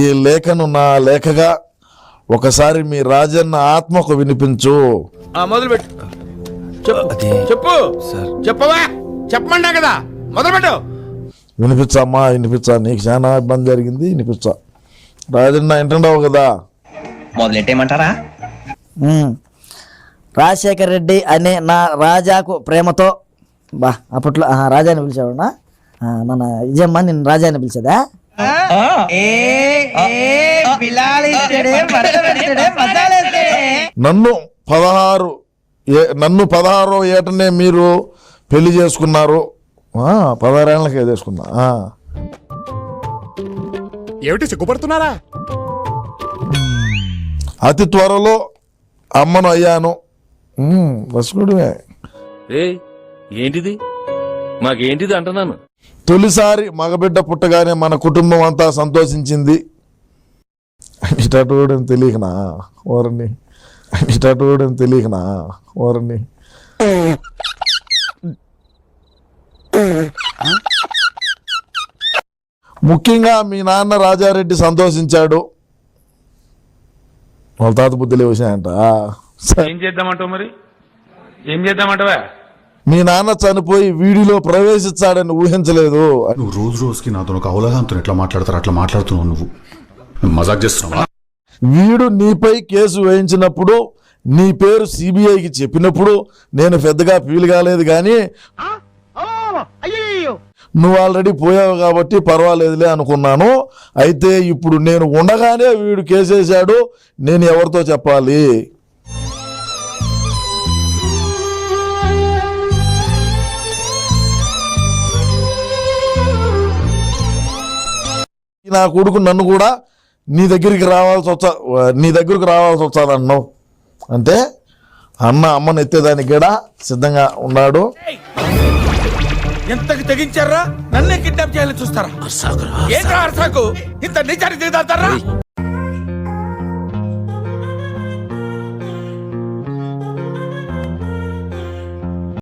ఈ లేఖను నా లేఖగా ఒకసారి మీ రాజన్న ఆత్మకు వినిపించు. మొదలుపెట్టు. చెప్పు సార్ చెప్పవా, చెప్పమన్నా కదా, మొదలుపెట్టు. వినిపించమ్మా, వినిపించా. నీకు చాలా ఇబ్బంది జరిగింది, వినిపించా. రాజన్న వింటున్నావు కదా? మొదలెట్టేయమంటారా? రాజశేఖర్ రెడ్డి అనే నా రాజాకు ప్రేమతో బా అప్పట్లో రాజాని పిలిచేవాడునా మన విజయమ్మ నిన్ను రాజాని పిలిచేదా? నన్ను 16వ ఏటనే మీరు పెళ్లి చేసుకున్నారు. 16 ఏళ్ళకే చేసుకున్నా. ఏమిటి సిగ్గుపడుతున్నారా? అతి త్వరలో అమ్మను అయ్యాను. రసకుడివే. ఏంటిది మాకేంటిది అంటున్నాను. తొలిసారి మగబిడ్డ పుట్టగానే మన కుటుంబం అంతా సంతోషించింది. ఇటటోడని తెలియకనా ఓరని, ఇటటోడని తెలియకనా ఓరని. ముఖ్యంగా మీ నాన్న రాజారెడ్డి సంతోషించాడు. వాళ్ళ తాత బుద్ధులే వచ్చాయంట. ఏం చేద్దామంటావు మరి? ఏం చేద్దామంటావా? మీ నాన్న చనిపోయి వీడిలో ప్రవేశించాడని ఊహించలేదు. నువ్వు రోజు రోజుకి నాతో ఒక అవగాహనతో ఎట్లా మాట్లాడతారు అట్లా మాట్లాడుతున్నావు. నువ్వు మజాక్ చేస్తున్నావా? వీడు నీపై కేసు వేయించినప్పుడు నీ పేరు సిబిఐకి చెప్పినప్పుడు నేను పెద్దగా ఫీల్ కాలేదు, కానీ నువ్వు ఆల్రెడీ పోయావు కాబట్టి పర్వాలేదులే అనుకున్నాను. అయితే ఇప్పుడు నేను ఉండగానే వీడు కేసేశాడు, నేను ఎవరితో చెప్పాలి? నా కొడుకు నన్ను కూడా నీ దగ్గరికి రావాల్సి వచ్చాదన్నావు. అంటే అమ్మని ఎత్తేదానికి కూడా సిద్ధంగా ఉన్నాడు. ఎంతకి తెగించారా? నన్నే కిడ్నాప్ చేయాలని చూస్తారా? ఏంట్రా అర్సాకు ఇంత నిజానికి దిగుతారా?